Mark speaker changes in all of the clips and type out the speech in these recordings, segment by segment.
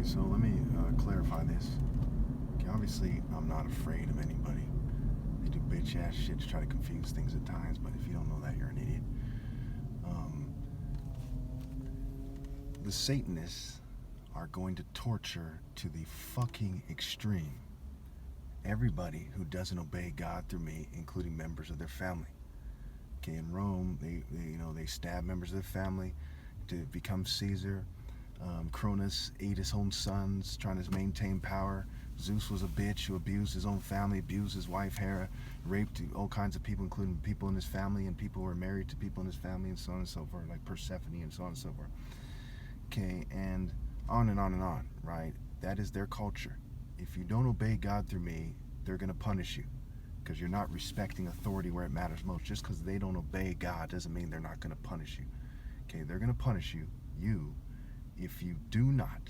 Speaker 1: Okay, so let me clarify this. Okay, obviously, I'm not afraid of anybody. They do bitch-ass shit to try to confuse things at times, but if you don't know that, you're an idiot. The Satanists are going to torture to the fucking extreme everybody who doesn't obey God through me, including members of their family. Okay, in Rome, they stab members of their family to become Caesar. Cronus ate his own sons, trying to maintain power. Zeus was a bitch who abused his own family, abused his wife Hera, raped all kinds of people, including people in his family, and people who were married to people in his family, and so on and so forth, like Persephone and so on and so forth. Okay, and on and on and on, right? That is their culture. If you don't obey God through me, they're going to punish you because you're not respecting authority where it matters most. Just because they don't obey God doesn't mean they're not going to punish you. Okay, they're going to punish you, if you do not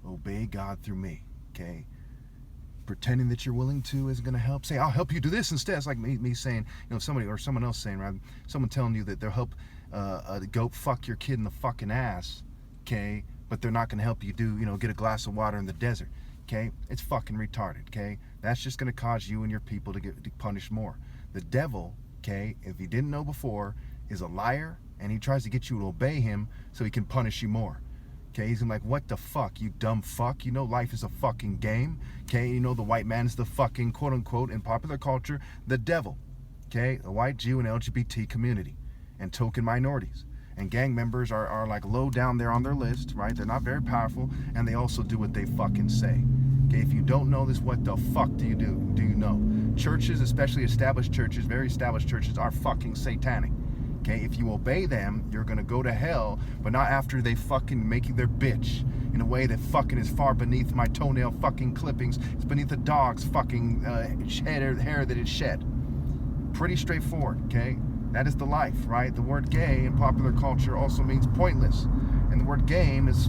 Speaker 1: obey God through me. Okay, pretending that you're willing to is going to help. Say, I'll help you do this instead. It's like me saying, somebody or someone else saying, rather, someone telling you that they'll help go fuck your kid in the fucking ass. Okay, but they're not going to help you get a glass of water in the desert. Okay, it's fucking retarded. Okay, that's just going to cause you and your people to get punished more. The devil, okay, if you didn't know before, is a liar, and he tries to get you to obey him so he can punish you more. Okay, he's like, what the fuck, you dumb fuck? Life is a fucking game. Okay, the white man is the fucking quote unquote in popular culture the devil. Okay, the white Jew and LGBT community and token minorities. And gang members are like low down there on their list, right? They're not very powerful, and they also do what they fucking say. Okay, if you don't know this, what the fuck do you do? Do you know? Churches, especially established churches, very established churches, are fucking satanic. Okay, if you obey them, you're gonna go to hell, but not after they fucking make you their bitch in a way that fucking is far beneath my toenail fucking clippings. It's beneath a dog's fucking hair that it shed. Pretty straightforward, okay? That is the life, right? The word gay in popular culture also means pointless. And the word game is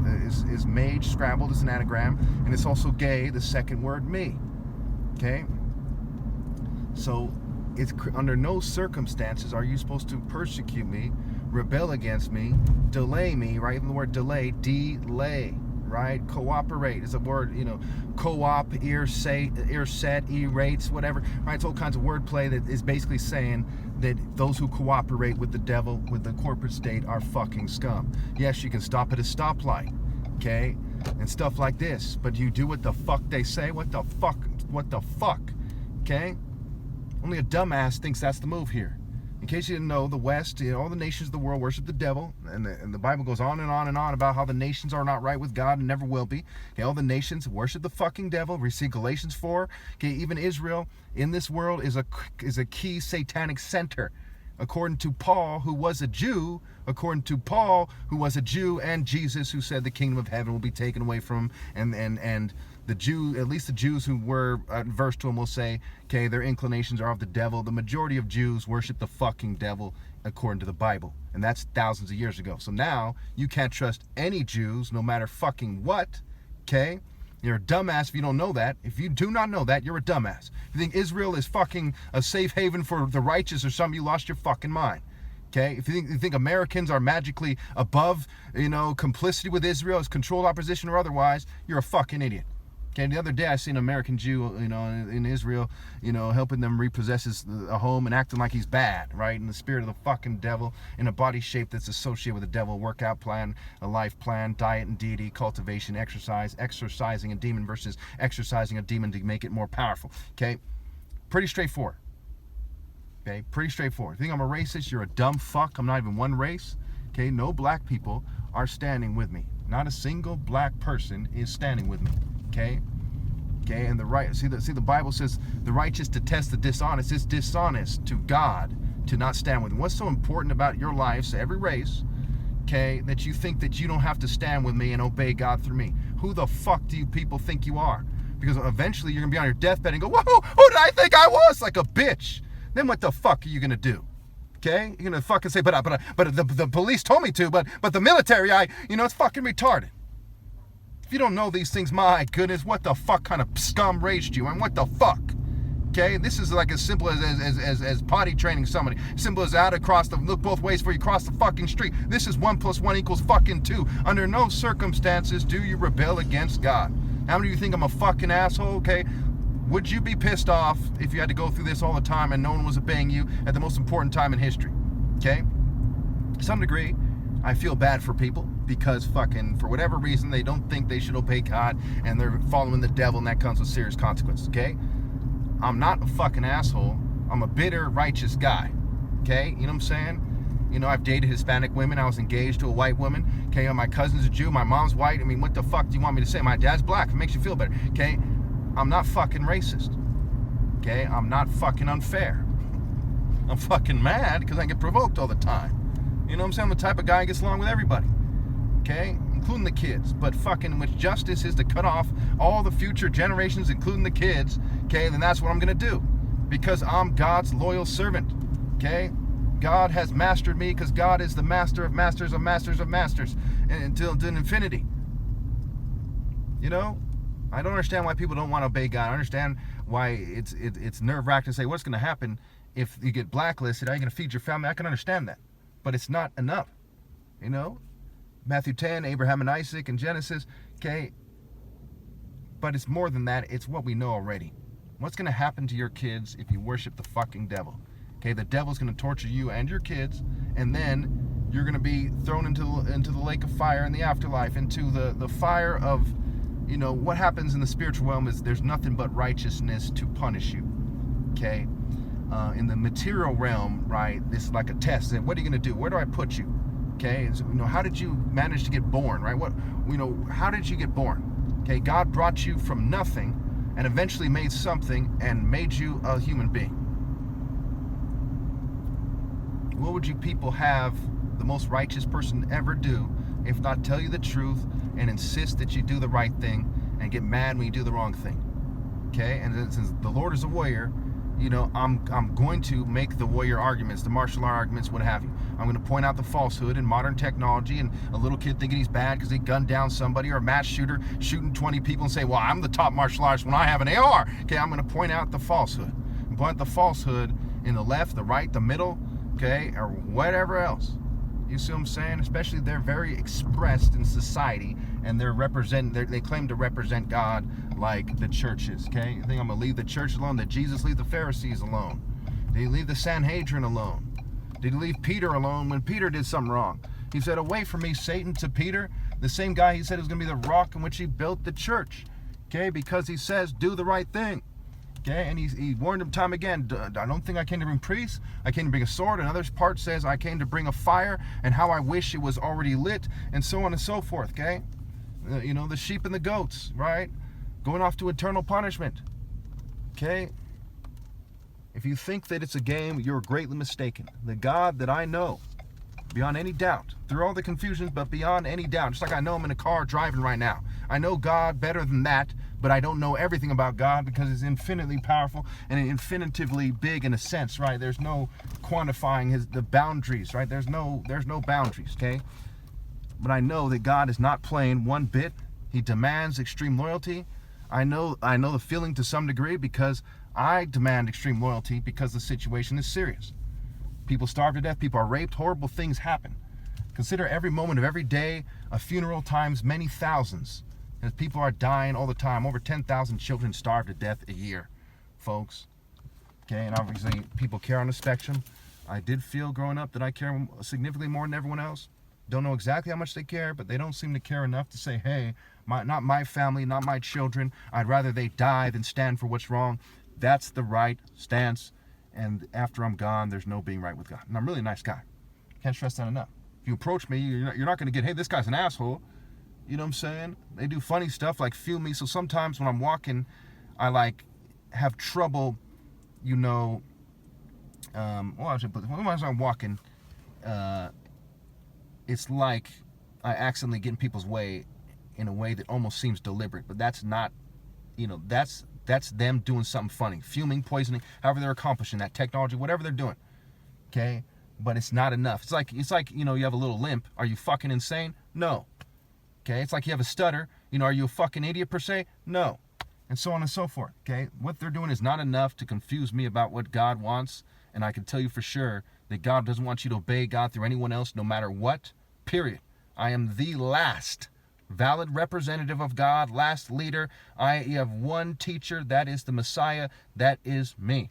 Speaker 1: mage, scrambled, it's an anagram, and it's also gay, the second word me. Okay? So, it's under no circumstances are you supposed to persecute me, rebel against me, delay me, right? Even the word delay, right? Cooperate is a word, co-op, ear set, e-rates, whatever, right? It's all kinds of wordplay that is basically saying that those who cooperate with the devil, with the corporate state, are fucking scum. Yes, you can stop at a stoplight, okay? And stuff like this, but you do what the fuck they say? What the fuck, okay? Only a dumbass thinks that's the move here. In case you didn't know, the West, all the nations of the world worship the devil, and the Bible goes on and on and on about how the nations are not right with God and never will be. Okay, all the nations worship the fucking devil. We see Galatians 4. Okay, even Israel in this world is a key satanic center. According to Paul, who was a Jew, and Jesus, who said the kingdom of heaven will be taken away from him, and the Jew, at least the Jews who were adverse to him, will say, okay, their inclinations are of the devil. The majority of Jews worship the fucking devil according to the Bible, and that's thousands of years ago. So now you can't trust any Jews, no matter fucking what. Okay, you're a dumbass if you don't know that. If you do not know that, you're a dumbass. If you think Israel is fucking a safe haven for the righteous or something, you lost your fucking mind. Okay, if you think Americans are magically above, complicity with Israel as controlled opposition or otherwise, you're a fucking idiot. Okay, the other day I seen an American Jew, in Israel, helping them repossess a home and acting like he's bad, right? In the spirit of the fucking devil, in a body shape that's associated with the devil, a workout plan, a life plan, diet and deity, cultivation, exercising a demon versus exercising a demon to make it more powerful. Okay, pretty straightforward. Okay, pretty straightforward. If you think I'm a racist, you're a dumb fuck. I'm not even one race. Okay, no black people are standing with me. Not a single black person is standing with me. Okay, and the Bible says the righteous detest the dishonest. It's dishonest to God to not stand with him. What's so important about your lives, every race, okay, that you think that you don't have to stand with me and obey God through me? Who the fuck do you people think you are? Because eventually you're gonna be on your deathbed and go, whoa, who did I think I was? Like a bitch. Then what the fuck are you gonna do? Okay, you're gonna fucking say, but the police told me to, but the military, it's fucking retarded. If you don't know these things, my goodness, what the fuck kind of scum raised you, and what the fuck? Okay, this is like as simple as potty training somebody. Simple as that across the look both ways before you cross the fucking street. This is 1 + 1 = fucking 2. Under no circumstances do you rebel against God. How many of you think I'm a fucking asshole? Okay, would you be pissed off if you had to go through this all the time and no one was obeying you at the most important time in history? Okay, to some degree, I feel bad for people because fucking for whatever reason they don't think they should obey God and they're following the devil, and that comes with serious consequences. Okay. I'm not a fucking asshole. I'm a bitter, righteous guy. Okay? You know what I'm saying? You know, I've dated Hispanic women. I was engaged to a white woman. Okay? My cousin's a Jew. My mom's white. I mean, what the fuck do you want me to say? My dad's black. If it makes you feel better. Okay? I'm not fucking racist. Okay? I'm not fucking unfair. I'm fucking mad because I get provoked all the time. You know what I'm saying? I'm the type of guy who gets along with everybody. Okay? Including the kids. But fucking with justice is to cut off all the future generations, including the kids, okay, then that's what I'm going to do. Because I'm God's loyal servant. Okay? God has mastered me because God is the master of masters of masters of masters until infinity. You know? I don't understand why people don't want to obey God. I understand why it's nerve-wracking to say, what's going to happen if you get blacklisted? How are you going to feed your family? I can understand that. But it's not enough. You know? Matthew 10, Abraham and Isaac, and Genesis, okay? But it's more than that. It's what we know already. What's going to happen to your kids if you worship the fucking devil? Okay, the devil's going to torture you and your kids, and then you're going to be thrown into the lake of fire in the afterlife, into the fire of, you know, what happens in the spiritual realm is there's nothing but righteousness to punish you, okay? In the material realm, right, this is like a test. What are you going to do? Where do I put you? Okay, so, you know, how did you manage to get born, right? What, you know, how did you get born? Okay, God brought you from nothing and eventually made something and made you a human being. What would you people have the most righteous person ever do if not tell you the truth and insist that you do the right thing and get mad when you do the wrong thing? Okay, and since the Lord is a warrior, you know, I'm going to make the warrior arguments, the martial art arguments, what have you. I'm going to point out the falsehood in modern technology and a little kid thinking he's bad because he gunned down somebody, or a mass shooter shooting 20 people and say, well, I'm the top martial artist when I have an AR. Okay, I'm going to point out the falsehood. And point out the falsehood in the left, the right, the middle, okay, or whatever else. You see what I'm saying? Especially they're very expressed in society, and they claim to represent God like the churches, okay? You think I'm going to leave the church alone? Did Jesus leave the Pharisees alone? Did he leave the Sanhedrin alone? Did he leave Peter alone when Peter did something wrong? He said, away from me, Satan, to Peter, the same guy he said was going to be the rock in which he built the church, okay? Because he says, do the right thing. Okay, and he warned him time again. I don't think I came to bring priests. I came to bring a sword. Another part says I came to bring a fire, and how I wish it was already lit, and so on and so forth. Okay, you know, the sheep and the goats, right? Going off to eternal punishment. Okay, if you think that it's a game, you're greatly mistaken. The God that I know, beyond any doubt, through all the confusions, but beyond any doubt, just like I know I'm in a car driving right now. I know God better than that, but I don't know everything about God because he's infinitely powerful and infinitively big in a sense, right? There's no quantifying the boundaries, right? There's no boundaries, okay? But I know that God is not playing one bit. He demands extreme loyalty. I know the feeling to some degree because I demand extreme loyalty because the situation is serious. People starve to death, people are raped, horrible things happen. Consider every moment of every day a funeral times many thousands. And people are dying all the time. Over 10,000 children starve to death a year, folks. Okay, and obviously people care on the spectrum. I did feel growing up that I care significantly more than everyone else. Don't know exactly how much they care, but they don't seem to care enough to say, hey, not my family, not my children. I'd rather they die than stand for what's wrong. That's the right stance. And after I'm gone, there's no being right with God. And I'm really a nice guy. Can't stress that enough. If you approach me, you're not going to get, hey, this guy's an asshole. You know what I'm saying? They do funny stuff like feel me. So sometimes when I'm walking, I like have trouble, you know, when I'm walking, it's like I accidentally get in people's way in a way that almost seems deliberate, but that's not, you know, that's them doing something funny, fuming, poisoning, however they're accomplishing that technology, whatever they're doing. Okay. But it's not enough. It's like, you know, you have a little limp. Are you fucking insane? No. Okay, it's like you have a stutter. You know, are you a fucking idiot per se? No.
Speaker 2: and so on and so forth, okay? What they're doing is not enough to confuse me about what God wants, and I can tell you for sure that God doesn't want you to obey God through anyone else, no matter what, period. I am the last valid representative of God, last leader. I have one teacher, that is the Messiah, that is me.